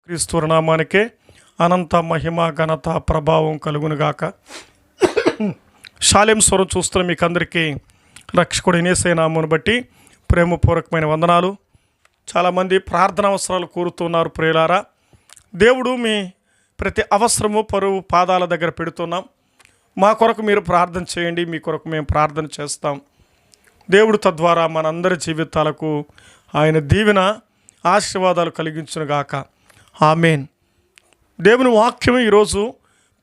క్రీస్తు నామానికే అనంత మహిమ ఘనత ప్రభావం కలుగునుగాక. షాలేం స్వరం చూస్తున్న మీకు అందరికీ రక్షకుడు యేసయ్య నామమును బట్టి ప్రేమపూర్వకమైన వందనాలు. చాలామంది ప్రార్థన అవసరాలు కోరుతున్నారు. ప్రియులారా, దేవుడు మీ ప్రతి అవసరము పరువు పాదాల దగ్గర పెడుతున్నాం. మా కొరకు మీరు ప్రార్థన చేయండి, మీ కొరకు మేము ప్రార్థన చేస్తాం. దేవుడు తద్వారా మనందరి జీవితాలకు ఆయన దీవెన ఆశీర్వాదాలు కలిగించునుగాక. ఆమేన్. దేవుని వాక్యం ఈరోజు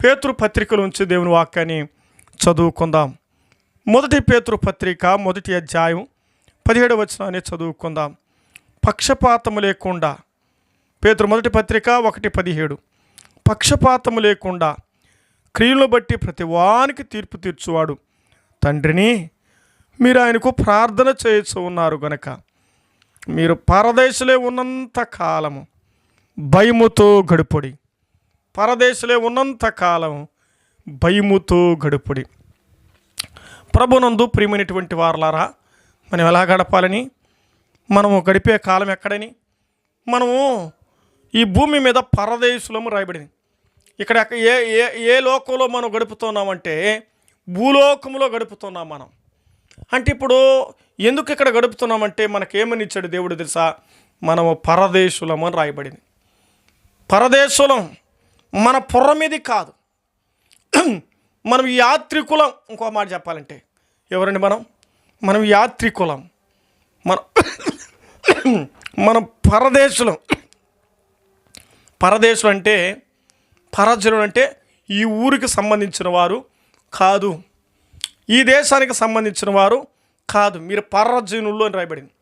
పేతురు పత్రికల నుంచి దేవుని వాక్యాన్ని చదువుకుందాం. మొదటి పేతురు పత్రిక 1వ అధ్యాయం 17వ వచనాన్ని చదువుకుందాం. పక్షపాతము లేకుండా, పేతురు మొదటి పత్రిక 1:17, పక్షపాతము లేకుండా క్రియలను బట్టి ప్రతి వానికి తీర్పు తీర్చువాడు తండ్రిని మీరు ఆయనకు ప్రార్థన చేయొచ్చు ఉన్నారు గనక మీరు పరదేశులే ఉన్నంత కాలము భయముతో గడుపుడి. పరదేశులే ఉన్నంత కాలం భయముతో గడుపుడి. ప్రభునందు ప్రియమైనటువంటి వారలారా, మనం ఎలా గడపాలని, మనము గడిపే కాలం ఎక్కడని, మనము ఈ భూమి మీద పరదేశులము రాయబడింది. ఇక్కడ ఏ ఏ ఏ లోకంలో మనం గడుపుతున్నామంటే భూలోకంలో గడుపుతున్నాం మనం. అంటే ఇప్పుడు ఎందుకు ఇక్కడ గడుపుతున్నామంటే మనకేమని ఇచ్చాడు దేవుడు తెలుసా? మనము పరదేశులము అని రాయబడింది. పరదేశులం, మన పుర్రమీది కాదు, మనం యాత్రికులం. ఇంకో మాట చెప్పాలంటే ఎవరండి మనం యాత్రికులం, మనం పరదేశులం. పరదేశులు అంటే, పరజనులు అంటే ఈ ఊరికి సంబంధించిన వారు కాదు, ఈ దేశానికి సంబంధించిన వారు కాదు. మీరు పరజనులు అని రాయబడింది.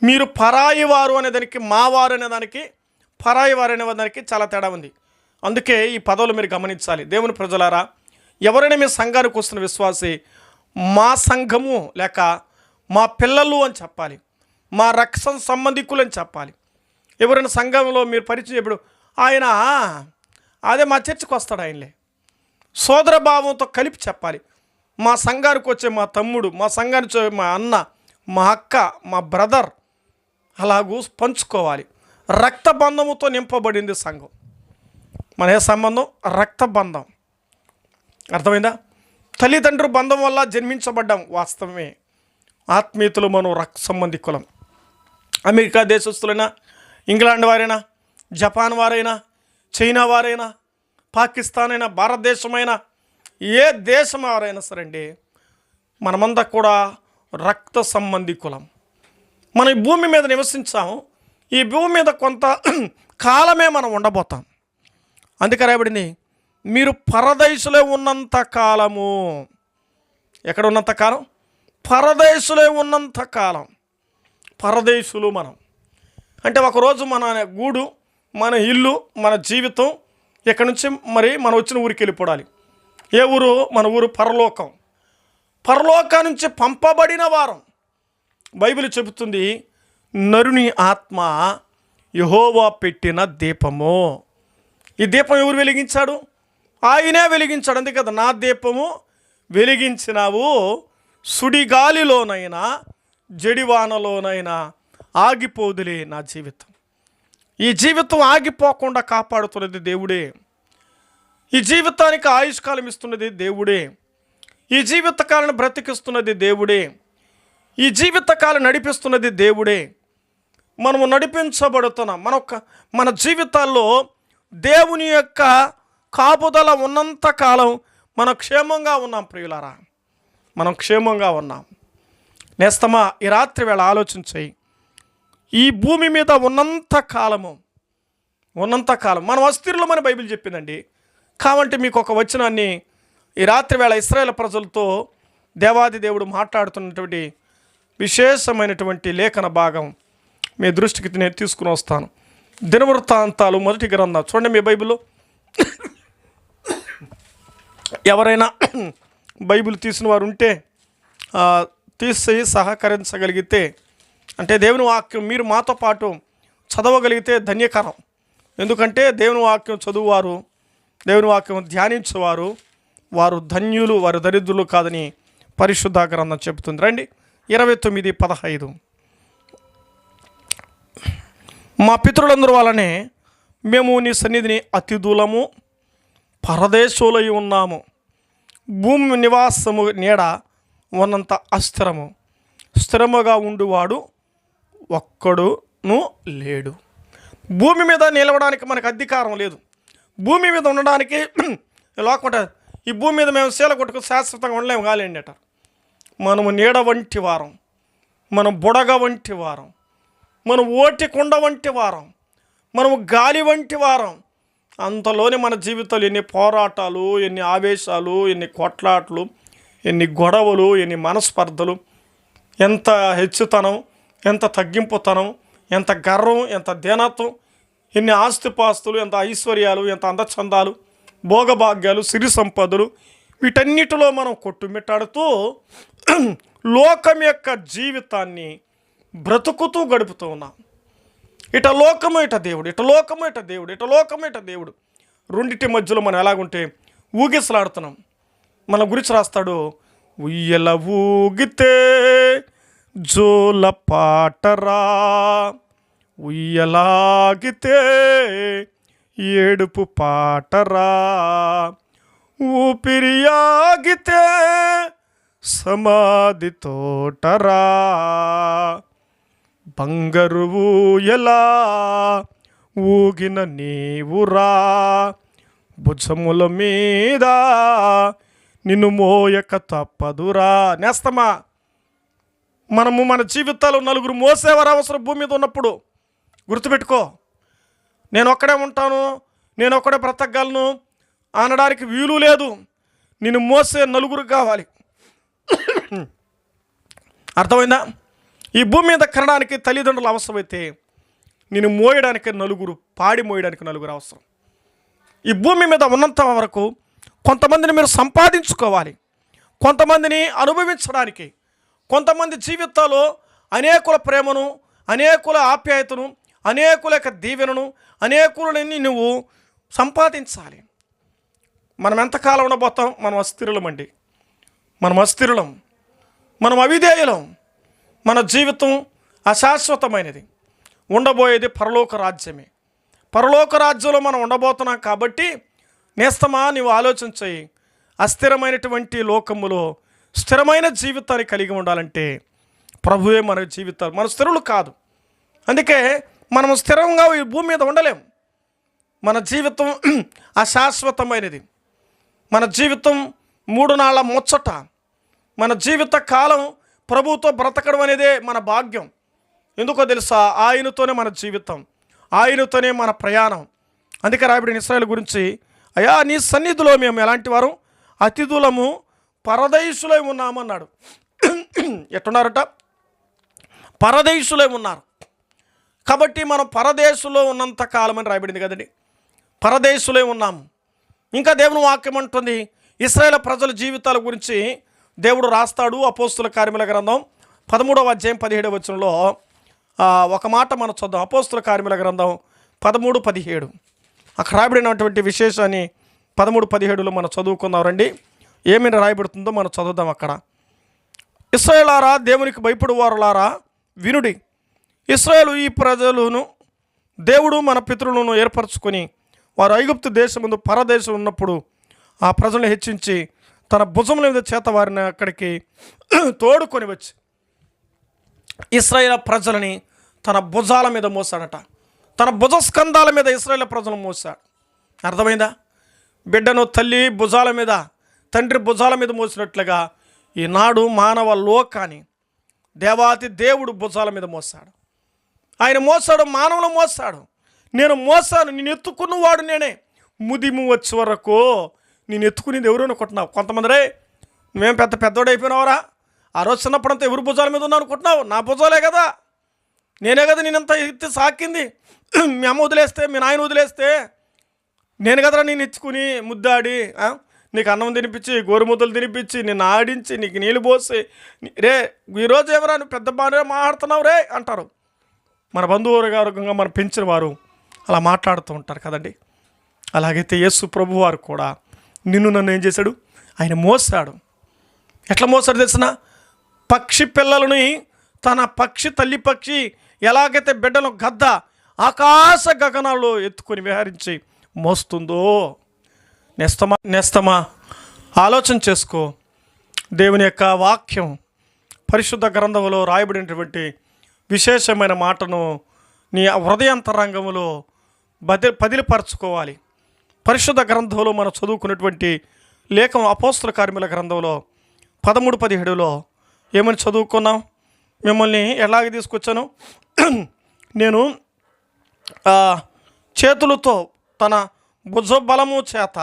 మీరు పరాయి వారు అనేదానికి, మావారు అనేదానికి, పరాయి వారు అనేదానికి చాలా తేడా ఉంది. అందుకే ఈ పదవులు మీరు గమనించాలి. దేవుని ప్రజలారా, ఎవరైనా మీ సంఘానికి వస్తున్న విశ్వాసి మా సంఘము లేక మా పిల్లలు అని చెప్పాలి, మా రక్షణ సంబంధికులు అని చెప్పాలి. ఎవరైనా సంఘంలో మీరు పరిచయం ఇప్పుడు ఆయన అదే మా చర్చికి వస్తాడు, ఆయనలే సోదర భావంతో కలిపి చెప్పాలి. మా సంఘానికి వచ్చే మా తమ్ముడు, మా సంఘానికి వచ్చే మా అన్న, మా అక్క, మా బ్రదర్, అలాగూ పంచుకోవాలి. రక్త బంధముతో నింపబడింది సంఘం. మన ఏ సంబంధం? రక్త బంధం. అర్థమైందా? తల్లిదండ్రుల బంధం వల్ల జన్మించబడ్డాం, వాస్తవమే. ఆత్మీయతలు మనం రక్త సంబంధికులం. అమెరికా దేశస్తులైనా, ఇంగ్లాండ్ వారైనా, జపాన్ వారైనా, చైనా వారైనా, పాకిస్తాన్ అయినా, భారతదేశమైనా, ఏ దేశం వారైనా సరే అండి, మనమంతా కూడా రక్త సంబంధికులం. మనం ఈ భూమి మీద నివసించాము. ఈ భూమి మీద కొంత కాలమే మనం ఉండబోతాం. అందుకే రాయబడింది, మీరు పరదేశులే ఉన్నంత కాలము. ఎక్కడ ఉన్నంత కాలం? పరదేశులే ఉన్నంత కాలం. పరదేశులు మనం అంటే ఒకరోజు మన గూడు, మన ఇల్లు, మన జీవితం ఇక్కడ నుంచి మరి మనం వచ్చిన ఊరికి వెళ్ళిపోవాలి. ఏ ఊరు? మన ఊరు పరలోకం. పరలోకం నుంచి పంపబడిన వారం. బైబిల్ చెబుతుంది, నరుని ఆత్మ యెహోవా పెట్టిన దీపము. ఈ దీపం ఎవరు వెలిగించాడు? ఆయనే వెలిగించాడు. అందుకే కదా, నా దీపము వెలిగించినావు, సుడిగాలిలోనైనా జడివానలోనైనా ఆగిపోదులే నా జీవితం. ఈ జీవితం ఆగిపోకుండా కాపాడుతున్నది దేవుడే. ఈ జీవితానికి ఆయుష్కాలం ఇస్తున్నది దేవుడే. ఈ జీవితకాలను బ్రతికిస్తున్నది దేవుడే. ఈ జీవితకాలం నడిపిస్తున్నది దేవుడే. మనము నడిపించబడుతున్నాం. మన జీవితాల్లో దేవుని యొక్క కాపుదల ఉన్నంత కాలం మనం క్షేమంగా ఉన్నాం. ప్రియులారా, మనం క్షేమంగా ఉన్నాం. నేస్తమా, ఈ రాత్రి వేళ ఆలోచించాయి. ఈ భూమి మీద ఉన్నంత కాలం మనం అస్థిరులమని బైబిల్ చెప్పిందండి. కాబట్టి మీకు ఒక వచనాన్ని ఈ రాత్రి వేళ ఇశ్రాయేలు ప్రజలతో దేవాది దేవుడు మాట్లాడుతున్నటువంటి విశేషమైనటువంటి లేఖన భాగం మీ దృష్టికి నేను తీసుకుని వస్తాను. దినవృత్తాంతాలు 1వ గ్రంథం చూడండి మీ బైబిల్లో. ఎవరైనా బైబిల్ తీసిన వారు ఉంటే తీసి సహకరించగలిగితే, అంటే దేవుని వాక్యం మీరు మాతో పాటు చదవగలిగితే ధన్యకరం. ఎందుకంటే దేవుని వాక్యం చదువువారు, దేవుని వాక్యం ధ్యానించేవారు వారు ధన్యులు, వారు దరిద్రులు కాదని పరిశుద్ధ గ్రంథం చెబుతుంది. రండి 29:15. మా పితరులందరూ వాళ్ళనే మేము నీ సన్నిధిని అతిథులము, పరదేశులై ఉన్నాము. భూమి నివాసము నీడ ఉన్నంత అస్థిరము, స్థిరముగా ఉండువాడు ఒక్కడును లేడు. భూమి మీద నిలవడానికి మనకు అధికారం లేదు. భూమి మీద ఉండడానికి లోకంట ఈ భూమి మీద మేము శీల కొట్టుకు శాశ్వతంగా ఉండలేము కాలేండి అంటారు. మనము నీడ వంటి వారం, మనం బుడగ వంటి వారం, మనం ఓటి కుండ వంటి వారం, మనము గాలి వంటి వారం. అంతలోనే మన జీవితాలు ఎన్ని పోరాటాలు, ఎన్ని ఆవేశాలు, ఎన్ని కొట్లాట్లు, ఎన్ని గొడవలు, ఎన్ని మనస్పర్ధలు, ఎంత హెచ్చుతనం, ఎంత తగ్గింపుతనం, ఎంత గర్వం, ఎంత దీనత్వం, ఎన్ని ఆస్తిపాస్తులు, ఎంత ఐశ్వర్యాలు, ఎంత అందచందాలు, భోగభాగ్యాలు, సిరి సంపదలు, వీటన్నిటిలో మనం కొట్టుమిట్టాడుతూ లోకం యొక్క జీవితాన్ని బ్రతుకుతూ గడుపుతూ ఉన్నాం. ఇట లోకము ఇట దేవుడు, ఇట లోకము ఇట దేవుడు, ఇట లోకము ఇట దేవుడు, రెండింటి మధ్యలో మనం ఎలాగుంటే ఊగిసలాడుతున్నాం. మన గురించి రాస్తాడు, ఉయ్యల ఊగితే జోల పాటరా, ఉయ్యలాగితే ఏడుపు పాటరా, ఊపిరియాగితే సమాధి తోటరా, బంగారు ఊయలా ఊగిన నీవురా, భుజముల మీద నిన్ను మోయక తప్పదురా. నేస్తమా, మనము మన జీవితాలు నలుగురు మోసేవారు అవసరం. భూమి మీద ఉన్నప్పుడు గుర్తుపెట్టుకో, నేను ఒక్కడే ఉంటాను, నేను ఒక్కడే బ్రతకగలను అనడానికి వీలు లేదు. నిన్ను మోసే నలుగురు కావాలి. అర్థమైందా? ఈ భూమి మీద కనడానికి తల్లిదండ్రులు అవసరమైతే నేను మోయడానికి నలుగురు, పాడి మోయడానికి నలుగురు అవసరం. ఈ భూమి మీద ఉన్నంత వరకు కొంతమందిని మీరు సంపాదించుకోవాలి, కొంతమందిని అనుభవించడానికి, కొంతమంది జీవితాల్లో అనేకుల ప్రేమను, అనేకుల ఆప్యాయతను, అనేకుల యొక్క దీవెనను, అనేకులని నువ్వు సంపాదించాలి. మనం ఎంతకాలం ఉండబోతాం? మనం అస్థిరులమండి, మనం అస్థిరులం, మనం అవిధేయులం. మన జీవితం అశాశ్వతమైనది, ఉండబోయేది పరలోక రాజ్యమే. పరలోక రాజ్యంలో మనం ఉండబోతున్నాం కాబట్టి నేస్తమా, నీవు ఆలోచించాయి. అస్థిరమైనటువంటి లోకములో స్థిరమైన జీవితాన్ని కలిగి ఉండాలంటే ప్రభువే మన జీవితాలు, మన స్థిరులు కాదు. అందుకే మనం స్థిరంగా ఈ భూమి మీద ఉండలేం. మన జీవితం అశాశ్వతమైనది, మన జీవితం 3 నాళ్ళ ముచ్చట. మన జీవిత కాలం ప్రభువుతో బ్రతకడం అనేదే మన భాగ్యం. ఎందుకో తెలుసా? ఆయనతోనే మన జీవితం, ఆయనతోనే మన ప్రయాణం. అందుకే రాయబడిన ఇశ్రాయేలు గురించి, అయ్యా నీ సన్నిధిలో మేము ఎలాంటి వారు? అతిథులము, పరదేశులై ఉన్నామన్నాడు. ఎట్టున్నారట? పరదేశులై ఉన్నారు. కాబట్టి మనం పరదేశంలో ఉన్నంత కాలం అని రాయబడింది కదండి, పరదేశులై ఉన్నాము. ఇంకా దేవుని వాక్యం అంటుంది, ఇశ్రాయేలు ప్రజల జీవితాల గురించి దేవుడు రాస్తాడు. అపోస్తుల కార్యముల గ్రంథం 13వ అధ్యాయం 17వ వచనంలో ఒక మాట మనం చూద్దాం. అపోస్తుల కార్యముల గ్రంథం 13:17 అక్కడ రాయబడినటువంటి విశేషాన్ని 13:17లో మనం చదువుకుందాం రండి. ఏమైనా రాయబడుతుందో మనం చదువుదాం. అక్కడ, ఇశ్రాయేలారా, దేవునికి భయపడు వారులారా వినుడి. ఇశ్రాయేలు ఈ ప్రజలను దేవుడు మన పితరులను ఏర్పరచుకొని వారు ఐగుప్తు దేశముందు పరదేశం ఉన్నప్పుడు ఆ ప్రజలను హెచ్చించి తన భుజముల మీద చేత వారిని అక్కడికి తోడుకొని వచ్చి ఇశ్రాయేలు ప్రజలని తన భుజాల మీద మోసాడట. తన భుజస్కంధాల మీద ఇశ్రాయేలు ప్రజలను మోసాడు. అర్థమైందా? బిడ్డను తల్లి భుజాల మీద, తండ్రి భుజాల మీద మోసినట్లుగా ఈనాడు మానవ లోకాన్ని దేవాతి దేవుడు భుజాల మీద మోసాడు. ఆయన మోసాడు, మానవులు మోసాడు. నేను మోసాను, నేను ఎత్తుకున్నవాడు నేనే. ముదిము వచ్చే వరకు నేను ఎత్తుకునేది ఎవరు అనుకుంటున్నావు? కొంతమంది, రే నువ్వేం పెద్దోడు అయిపోయినావురా, ఆ రోజు చిన్నప్పుడంతా ఎవరు భుజాల మీద ఉన్నావు అనుకుంటున్నావు? నా భుజాలే కదా, నేనే కదా నేనంతా ఎత్తి సాకింది. మీ అమ్మ వదిలేస్తే, మీ నాయన వదిలేస్తే నేను కదరా నేను ఎత్తుకుని ముద్దాడి నీకు అన్నం తినిపించి, గోరుముద్దలు తినిపించి, నిన్ను ఆడించి, నీకు నీళ్ళు పోసి, రే ఈరోజు ఎవరా నువ్వు పెద్ద బాగా మాట్లాడుతున్నావు రే అంటారు. మన బంధువర్గంగా మనం పెంచిన వారు అలా మాట్లాడుతూ ఉంటారు కదండి. అలాగైతే యేసు ప్రభు వారు కూడా నిన్ను నన్ను ఏం చేశాడు? ఆయన మోసాడు. ఎట్లా మోసాడు తెలిసిన? పక్షి పిల్లలని, తన పక్షి, తల్లి పక్షి ఎలాగైతే బిడ్డను గద్ద ఆకాశ గగనాల్లో ఎత్తుకొని విహరించి మోస్తుందో? నేస్తమా ఆలోచన చేసుకో. దేవుని యొక్క వాక్యం పరిశుద్ధ గ్రంథంలో రాయబడినటువంటి విశేషమైన మాటను నీ హృదయాంతరంగంలో పదిలిపరచుకోవాలి. పరిశుద్ధ గ్రంథంలో మనం చదువుకున్నటువంటి లేఖం అపోస్తల కార్యముల గ్రంథంలో 13:17 ఏమని చదువుకున్నాం? మిమ్మల్ని ఎలాగ తీసుకొచ్చాను? నేను చేతులతో తన భుజబలము చేత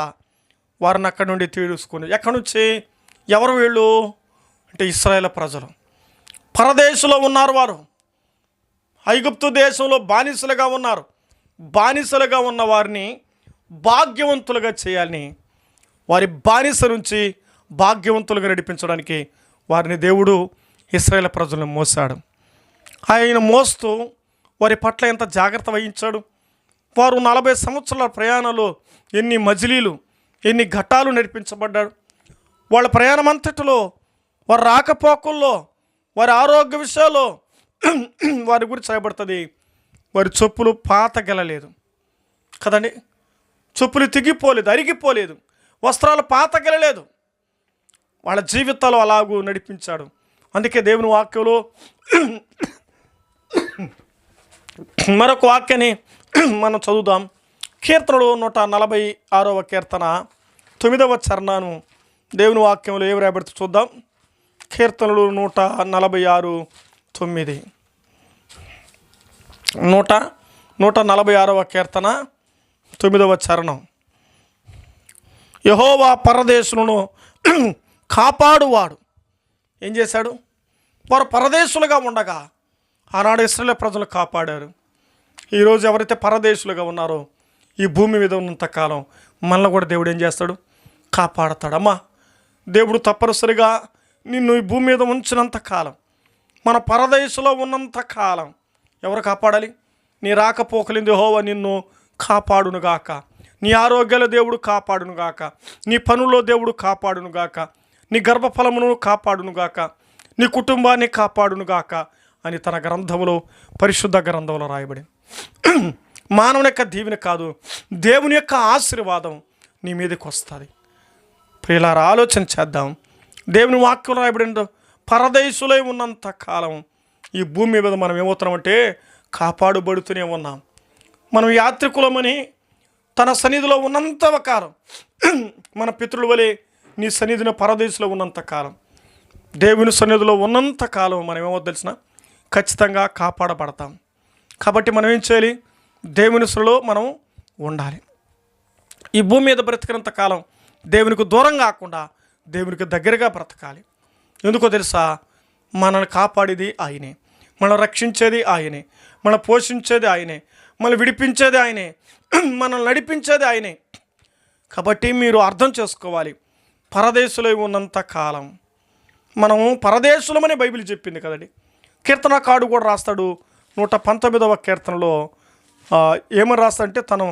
వారిని అక్కడి నుండి తీసుకుని. ఎక్కడి నుంచి? ఎవరు వీళ్ళు అంటే ఇశ్రాయేలు ప్రజలు. పరదేశంలో ఉన్నారు వారు. ఐగుప్తు దేశంలో బానిసలుగా ఉన్నారు. బానిసలుగా ఉన్న వారిని భాగ్యవంతులుగా చేయాలని, వారి బానిస నుంచి భాగ్యవంతులుగా నడిపించడానికి వారిని దేవుడు ఇశ్రాయేలు ప్రజలను మోసాడు. ఆయన మోస్తూ వారి పట్ల ఎంత జాగ్రత్త వహించాడు. వారు 40 సంవత్సరాల ప్రయాణంలో ఎన్ని మజిలీలు, ఎన్ని ఘట్టాలు నడిపించబడ్డాడు. వాళ్ళ ప్రయాణం అంతటిలో, వారి రాకపోకల్లో, వారి ఆరోగ్య విషయాల్లో వారి గురించి రాయబడుతుంది. వారి చెప్పులు పాతగెలలేదు కదండి. చెప్పులు తిగిపోలేదు, అరిగిపోలేదు. వస్త్రాలు పాతగెలలేదు. వాళ్ళ జీవితాలు అలాగూ నడిపించాడు. అందుకే దేవుని వాక్యంలో మరొక వాక్యాన్ని మనం చదువుదాం. కీర్తనలు 146వ కీర్తన 9వ చరణాను దేవుని వాక్యంలో ఏమి రాయబడుతూ చూద్దాం. కీర్తనలు 146:9. 146వ కీర్తన 9వ చరణం. యెహోవా పరదేశులను కాపాడువాడు. ఏం చేశాడు? వారు పరదేశులుగా ఉండగా ఆనాడు ఇశ్రాయేలు ప్రజలు కాపాడారు. ఈరోజు ఎవరైతే పరదేశులుగా ఉన్నారో ఈ భూమి మీద ఉన్నంతకాలం మనల్ని కూడా దేవుడు ఏం చేస్తాడు? కాపాడతాడమ్మా. దేవుడు తప్పనిసరిగా నిన్ను ఈ భూమి మీద ఉంచినంత కాలం, మన పరదేశంలో ఉన్నంత కాలం ఎవరు కాపాడాలి? నీ రాకపోకలింది యెహోవా నిన్ను కాపాడునుగాక. నీ ఆరోగ్యాల దేవుడు కాపాడునుగాక. నీ పనుల్లో దేవుడు కాపాడునుగాక. నీ గర్భఫలమును కాపాడునుగాక. నీ కుటుంబాన్ని కాపాడునుగాక అని తన గ్రంథంలో, పరిశుద్ధ గ్రంథంలో రాయబడింది. మానవుని యొక్క దీవెన కాదు, దేవుని యొక్క ఆశీర్వాదం నీ మీదకి వస్తుంది. ప్రియులారా, ఆలోచన చేద్దాం. దేవుని వాక్యం రాయబడిన పరదేశులై ఉన్నంత కాలం ఈ భూమి మీద మనం ఏమవుతున్నామంటే కాపాడుబడుతూనే ఉన్నాం. మనం యాత్రికులమని తన సన్నిధిలో ఉన్నంత కాలం, మన పితృల వలె నీ సన్నిధిని పరదేశంలో ఉన్నంత కాలం, దేవుని సన్నిధిలో ఉన్నంత కాలం మనం ఏమో తెలిసిన ఖచ్చితంగా కాపాడబడతాం. కాబట్టి మనం ఏం చేయాలి? దేవుని సన్నిధిలో మనం ఉండాలి. ఈ భూమి మీద బ్రతికినంత కాలం దేవునికి దూరం కాకుండా దేవునికి దగ్గరగా బ్రతకాలి. ఎందుకో తెలుసా? మనల్ని కాపాడేది ఆయనే, మనల్ని రక్షించేది ఆయనే, మనల్ని పోషించేది ఆయనే, మనల్ని విడిపించేది ఆయనే, మనల్ని నడిపించేది ఆయనే. కాబట్టి మీరు అర్థం చేసుకోవాలి, పరదేశులై ఉన్నంత కాలం మనము పరదేశులమని బైబిల్ చెప్పింది కదండి. కీర్తనకారుడు కూడా రాస్తాడు 119వ కీర్తనలో ఏమని రాస్తాడంటే తను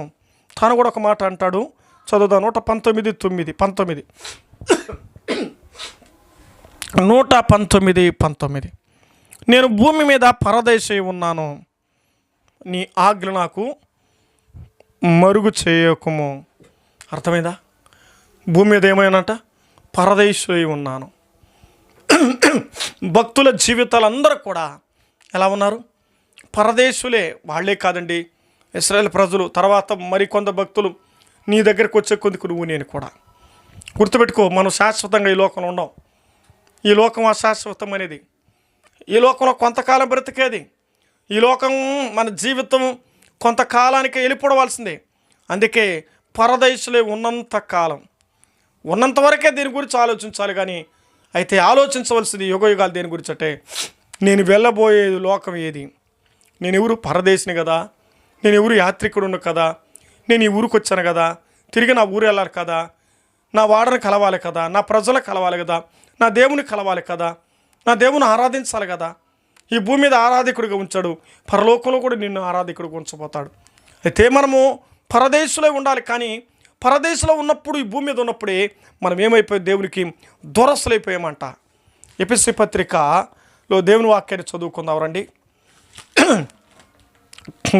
కూడా ఒక మాట అంటాడు. చదువుదా 119:9. 119:19. నేను భూమి మీద పరదేశి ఉన్నాను, నీ ఆజ్ఞ నాకు మరుగు చేయకుము. అర్థమైందా? భూమి మీద ఏమైనాట? పరదేశి ఉన్నాను. భక్తుల జీవితాలందరూ కూడా ఎలా ఉన్నారు? పరదేశులే. వాళ్ళే కాదండి, ఇశ్రాయేలు ప్రజలు తర్వాత మరికొంత భక్తులు నీ దగ్గరికి వచ్చే కొద్దికు నువ్వు నేను కూడా. గుర్తుపెట్టుకో, మనం శాశ్వతంగా ఈ లోకంలో ఉండం. ఈ లోకం అశాశ్వతం అనేది. ఈ లోకంలో కొంతకాలం బ్రతికేది. ఈ లోకం మన జీవితం కొంతకాలానికి వెళ్ళిపోవలసిందే. అందుకే పరదేశులే ఉన్నంత కాలం, ఉన్నంత వరకే దీని గురించి ఆలోచించాలి. కానీ అయితే ఆలోచించవలసింది యుగయుగాలు దేని గురించి అంటే, నేను వెళ్ళబోయే లోకం ఏది? నేను ఎవరు? పరదేశిని కదా, నేను ఎవరు? యాత్రికుడును కదా, నేను ఈ ఊరికి వచ్చాను కదా, తిరిగి నా ఊరు వెళ్ళాలి కదా, నా వాడని కలవాలి కదా, నా ప్రజలు కలవాలి కదా, నా దేవుని కలవాలి కదా, నా దేవుని ఆరాధించాలి కదా. ఈ భూమి మీద ఆరాధికుడిగా ఉంచాడు, పరలోకంలో కూడా నిన్ను ఆరాధికుడిగా ఉంచబోతాడు. అయితే మనము పరదేశంలో ఉండాలి. కానీ పరదేశంలో ఉన్నప్పుడు, ఈ భూమి మీద ఉన్నప్పుడే మనం ఏమైపోయి దేవునికి దూరస్తులైపోయామంట. ఎఫెసీ పత్రికలో దేవుని వాక్యాన్ని చదువుకుందాం రండి.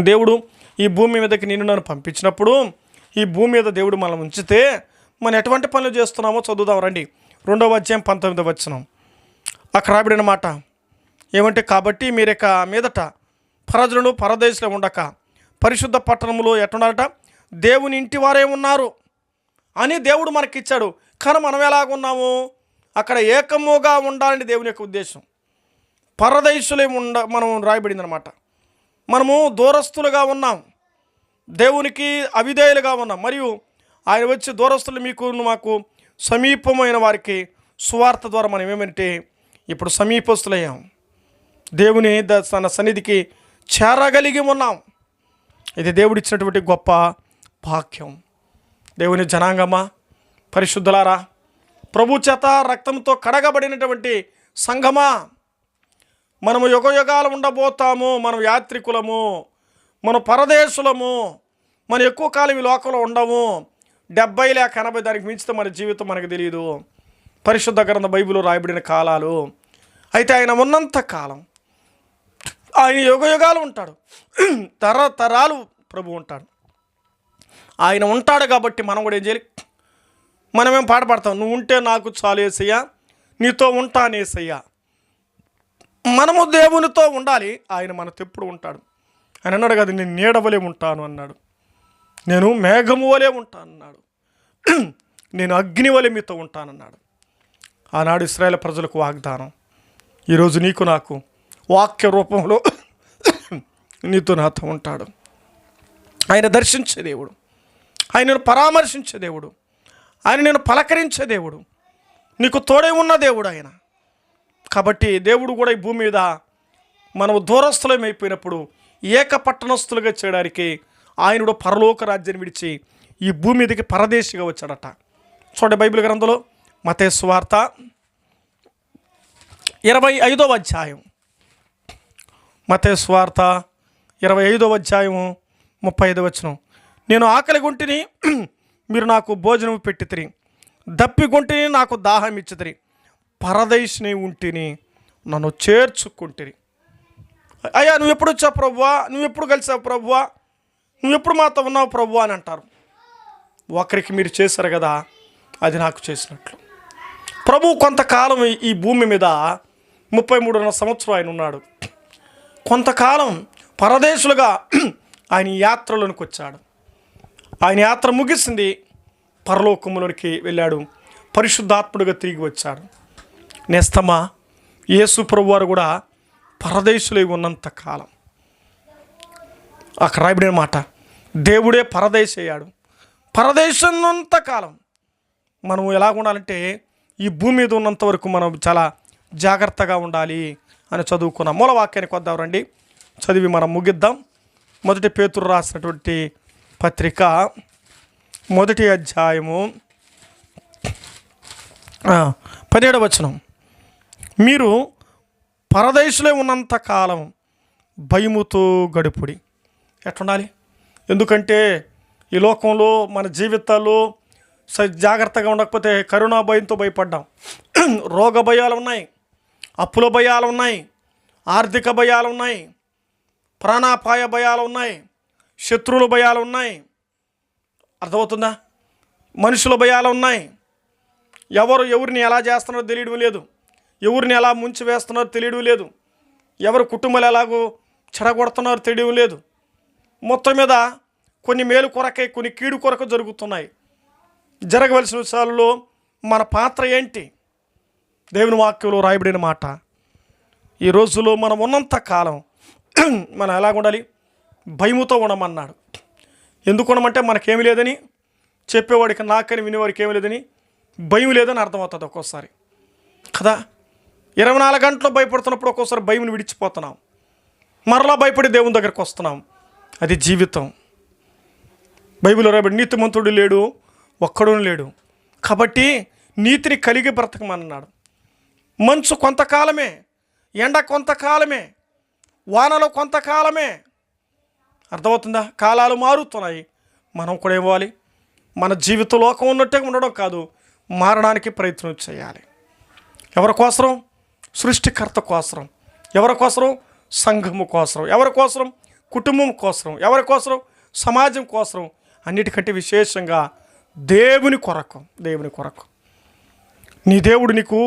దేవుడు ఈ భూమి మీదకి నిన్ను నన్ను పంపించినప్పుడు ఈ భూమి మీద దేవుడు మనం ఉంచితే మనం ఎటువంటి పనులు చేస్తున్నామో చదువుదాం రండి. 2వ అధ్యాయం 19వ వచనం. అక్కడ రాబడిన మాట ఏమంటే, కాబట్టి మీరిక మీదట పరజనులు పరదేశంలో ఉండక పరిశుద్ధ పట్టణంలో ఎట్టున్నారట, దేవుని ఇంటి వారే ఉన్నారు అని దేవుడు మనకిచ్చాడు. కానీ మనం ఎలాగున్నాము? అక్కడ ఏకముగా ఉండాలని దేవుని యొక్క ఉద్దేశం. పరదేశులే మనం రాయబడింది అనమాట. మనము దూరస్తులుగా ఉన్నాం, దేవునికి అవిధేయులుగా ఉన్నాం. మరియు ఆయన వచ్చి దూరస్తులు మీకు మాకు సమీపమైన వారికి సువార్త ద్వారా మనం ఏమంటే ఇప్పుడు సమీపస్తులయ్యాం, దేవుని తన సన్నిధికి చేరగలిగి ఉన్నాం. ఇది దేవుడిచ్చినటువంటి గొప్ప భాగ్యం. దేవుని జనాంగమా, పరిశుద్ధులారా, ప్రభు చేత రక్తంతో కడగబడినటువంటి సంఘమా, మనము యుగయుగాలు ఉండబోతాము. మనం యాత్రికులము, మనం పరదేశులము, మనం ఎక్కువ కాలం ఈ లోకంలో ఉండము. 70 లేక 80 దానికి మించితే మన జీవితం మనకు తెలియదు. పరిశుద్ధ గ్రంథ బైబిల్లో రాయబడిన కాలాలు. అయితే ఆయన ఉన్నంత కాలం ఆయన యుగయుగాలు ఉంటాడు, తరతరాలు ప్రభు ఉంటాడు. ఆయన ఉంటాడు కాబట్టి మనం కూడా ఏం చేయాలి? మనమేం పాట పాడతాం, నువ్వు ఉంటే నాకు చాలు యేసయ్యా, నీతో ఉంటాను యేసయ్యా. మనము దేవునితో ఉండాలి, ఆయన మనతో ఎప్పుడు ఉంటాడు. ఆయన అన్నాడు కదా, నేను నీడవలే ఉంటాను అన్నాడు, నేను మేఘము వలె ఉంటాను అన్నాడు, నేను అగ్ని వలె మీతో ఉంటానన్నాడు. ఆనాడు ఇశ్రాయేలు ప్రజలకు వాగ్దానం. ఈరోజు నీకు నాకు వాక్య రూపంలో నీతో నాతో ఉంటాడు. ఆయన దర్శించే దేవుడు, ఆయనను పరామర్శించే దేవుడు, ఆయన నేను పలకరించే దేవుడు, నీకు తోడై ఉన్న దేవుడు ఆయన. కాబట్టి దేవుడు కూడా ఈ భూమి మీద మనము దూరస్థులమైపోయినప్పుడు ఏక పట్టణస్థులుగా చేయడానికి ఆయనడు పరలోక రాజ్యాన్ని విడిచి ఈ భూమి మీదకి పరదేశిగా వచ్చాడట. చూడండి బైబిల్ గ్రంథంలో మత్తయి సువార్త 25వ అధ్యాయం. మత్తయి సువార్త 25వ అధ్యాయం 35వ వచనం. నేను ఆకలి గుంటిని, మీరు నాకు భోజనం పెట్టితిరి, దప్పిగొంటిని, నాకు దాహం ఇచ్చితిరి, పరదేశిని ఉంటిని, నన్ను చేర్చుకుంటిరి. అయ్యా నువ్వు ఎప్పుడు వచ్చావు ప్రభువా, నువ్వు ఎప్పుడు కలిసావు ప్రభువా, నువ్వు ఎప్పుడు మాతో ఉన్నావు ప్రభువా అని అంటారు. ఒకరికి మీరు చేశారు కదా, అది నాకు చేసినట్లు. ప్రభు కొంతకాలం ఈ భూమి మీద 33.5 సంవత్సరం ఆయన ఉన్నాడు. కొంతకాలం పరదేశులుగా ఆయన యాత్రలోనికి వచ్చాడు. ఆయన యాత్ర ముగిసింది, పరలోకములోనికి వెళ్ళాడు, పరిశుద్ధాత్ముడిగా తిరిగి వచ్చాడు. నేస్తమా, యేసు ప్రభు వారు కూడా పరదేశులై ఉన్నంత కాలం, అక్కడ రాయబడిన మాట, దేవుడే పరదేశి అయ్యాడు. పరదేశం ఉన్నంత కాలం మనం ఎలా ఉండాలంటే ఈ భూమి మీద ఉన్నంత వరకు మనం చాలా జాగ్రత్తగా ఉండాలి అని చదువుకున్నాం. మూలవాక్యానికి వద్దాం రండి, చదివి మనం ముగిద్దాం. 1 పేతురు రాసినటువంటి పత్రిక 1వ అధ్యాయము 17వ వచనం. మీరు పరదేశులే ఉన్నంత కాలం భయముతో గడుపుడి. ఎట్లుండాలి? ఎందుకంటే ఈ లోకంలో మన జీవితాల్లో జాగ్రత్తగా ఉండకపోతే కరోనా భయంతో భయపడ్డాం, రోగ భయాలు ఉన్నాయి, అప్పుల భయాలు ఉన్నాయి, ఆర్థిక భయాలు ఉన్నాయి, ప్రాణాపాయ భయాలు ఉన్నాయి, శత్రువుల భయాలు ఉన్నాయి. అర్థమవుతుందా? మనుషుల భయాలు ఉన్నాయి. ఎవరిని ఎలా చేస్తున్నారో తెలియడం లేదు, ఎవరిని ఎలా ముంచి వేస్తున్నారో తెలియడం లేదు, ఎవరి కుటుంబాలు ఎలాగో చెడగొడుతున్నారో తెలియడం లేదు. మొత్తం మీద కొన్ని మేలు కొరకే, కొన్ని కీడు కొరకు జరుగుతున్నాయి. జరగవలసిన విషయాల్లో మన పాత్ర ఏంటి? దేవుని వాక్యంలో రాయబడిన మాట, ఈ రోజులో మనం ఉన్నంత కాలం మనం ఎలాగ ఉండాలి? భయముతో ఉండమన్నాడు. ఎందుకు ఉండమంటే మనకేమి లేదని చెప్పేవాడికి, నాకని వినేవాడికి ఏమి లేదని, భయం లేదని అర్థమవుతుంది ఒక్కోసారి కదా. 24 గంటలు భయపడుతున్నప్పుడు ఒక్కోసారి భయం విడిచిపోతున్నాం, మరలా భయపడి దేవుని దగ్గరికి వస్తున్నాం. అది జీవితం. బైబిల్లో రాబడి నీతిమంతుడు లేడు, ఒక్కడూ లేడు. కాబట్టి నీతిని కలిగి బ్రతకమన్నాడు. మంచు కొంతకాలమే, ఎండ కొంతకాలమే, వానలో కొంతకాలమే. అర్థమవుతుందా? కాలాలు మారుతున్నాయి. మనం కూడా ఇవ్వాలి. మన జీవిత లోకం ఉన్నట్టే ఉండడం కాదు, మారడానికి ప్రయత్నం చేయాలి. ఎవరి కోసరం? సృష్టికర్త కోసరం. ఎవరి కోసరం? సంఘము కోసరం. ఎవరి కోసరం? కుటుంబం కోసం, ఎవరి కోసం? సమాజం కోసం, అన్నిటికంటే విశేషంగా దేవుని కొరకు. దేవుని కొరకు. నీ దేవుడు నీకు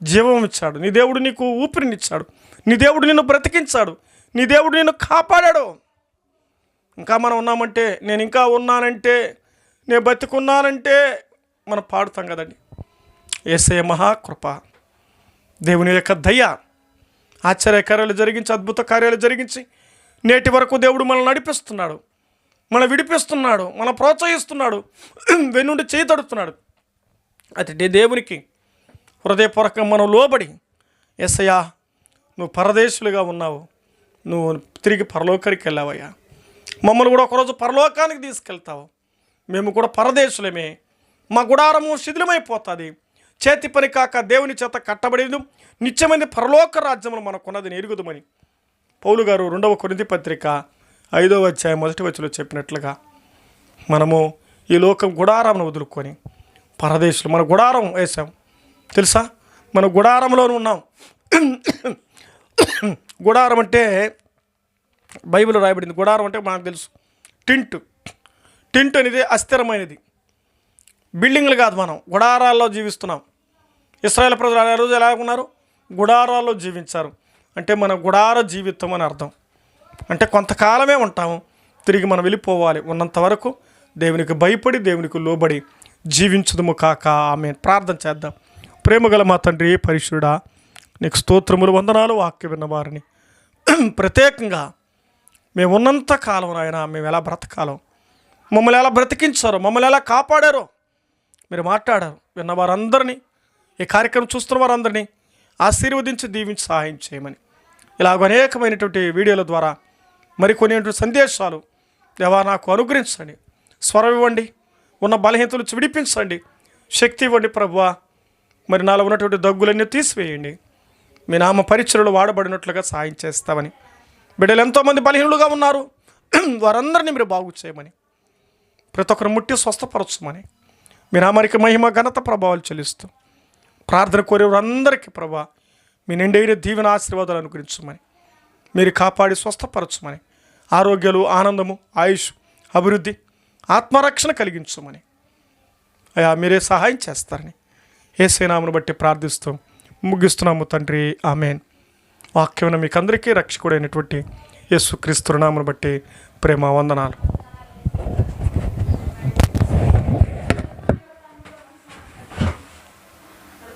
జీవం ఇచ్చాడు, నీ దేవుడు నీకు ఊపిరినిచ్చాడు, నీ దేవుడు నిన్ను బ్రతికించాడు, నీ దేవుడు నిన్ను కాపాడాడు. ఇంకా మనం ఉన్నామంటే, నేను ఇంకా ఉన్నానంటే, నేను బతికున్నానంటే మనం పాడుతాం కదండి. యేసయ్య మహాకృప, దేవుని యొక్క దయ, ఆశ్చర్య కార్యాలు జరిగించి, అద్భుత కార్యాలు జరిగించి నేటి వరకు దేవుడు మనల్ని నడిపిస్తున్నాడు, మనం విడిపిస్తున్నాడు, మనం ప్రోత్సహిస్తున్నాడు, వెన్నుండి చేయి తడుతున్నాడు. అతి దేవునికి హృదయపూర్వకంగా మనం లోబడి, యేసయ్యా నువ్వు పరదేశులుగా ఉన్నావు, నువ్వు తిరిగి పరలోకానికి వెళ్ళావయ్యా, మమ్మల్ని కూడా ఒకరోజు పరలోకానికి తీసుకెళ్తావు, మేము కూడా పరదేశులమే, మా గుడారము శిథిలమైపోతుంది, చేతి పని కాక దేవుని చేత కట్టబడేది నిత్యమైన పరలోక రాజ్యములు మనకున్నదని ఎరుగుదమని పౌలు గారు 2వ కొరింథీ పత్రిక 5వ అధ్యాయం 1వ వచనంలో చెప్పినట్లుగా మనము ఈ లోకం గుడారాలను వదులుకొని పరదేశులు, మన గుడారం వేసాం తెలుసా, మన గుడారంలోనే ఉన్నాం. గుడారం అంటే బైబిల్ రాయబడింది. గుడారం అంటే మనకు తెలుసు, టెంట్ అనేది అస్థిరమైనది, బిల్డింగ్లు కాదు. మనం గుడారాల్లో జీవిస్తున్నాం. ఇశ్రాయేల్ ప్రజలు ఆ రోజు ఎలా ఉన్నారు? గుడారాల్లో జీవించారు. అంటే మన గుడార జీవితం అని అర్థం. అంటే కొంతకాలమే ఉంటాము, తిరిగి మనం వెళ్ళిపోవాలి. ఉన్నంత వరకు దేవునికి భయపడి, దేవునికి లోబడి జీవించుదుము కాక. ఆమేన్. ప్రార్థన చేద్దాం. ప్రేమగల మా తండ్రి పరిశుద్ధుడా, నీకు స్తోత్రములు, వందనాలు. వాక్యం విన్నవారిని ప్రత్యేకంగా మేము ఉన్నంత కాలం ఆయన మేము ఎలా బ్రతకాలో, మమ్మల్ని ఎలా బ్రతికించారో, మమ్మల్ని ఎలా కాపాడారో మీరు మాట్లాడారు. విన్నవారందరినీ, ఈ కార్యక్రమం చూస్తున్న వారందరినీ ఆశీర్వదించి దీవించి సహాయం చేయమని, ఇలాగ అనేకమైనటువంటి వీడియోల ద్వారా మరికొన్ని సందేశాలు దేవా నాకు అనుగ్రహించండి. స్వరం ఇవ్వండి, ఉన్న బలహీనతలు విడిపించండి, శక్తి ఇవ్వండి ప్రభువా. మరి నాలో ఉన్నటువంటి దగ్గులన్నీ తీసివేయండి, మీ నామ పరిచయలు వాడబడినట్లుగా సహాయం చేస్తామని. బిడ్డలు ఎంతోమంది బలహీనులుగా ఉన్నారు, వారందరినీ మీరు బాగు చేయమని, ప్రతి ఒక్కరు ముట్టి స్వస్థపరచమని, మీ నామానికి మహిమ ఘనత ప్రభావాలు చెల్లిస్తూ ప్రార్థన కోరేవారందరికీ ప్రభా మీ నిండైన దీవెన ఆశీర్వాదాలు అనుగ్రహించమని, మీరు కాపాడి స్వస్థపరచమని, ఆరోగ్యాలు, ఆనందము, ఆయుష్, అభివృద్ధి, ఆత్మరక్షణ కలిగించమని అయా మీరే సహాయం చేస్తారని యేసు నామమును బట్టి ప్రార్థిస్తూ ముగిస్తున్నాము తండ్రి. ఆమేన్. వాక్యమైన మీకు అందరికీ రక్షకుడైనటువంటి యేసుక్రీస్తు నామమును బట్టి ప్రేమ వందనాలు.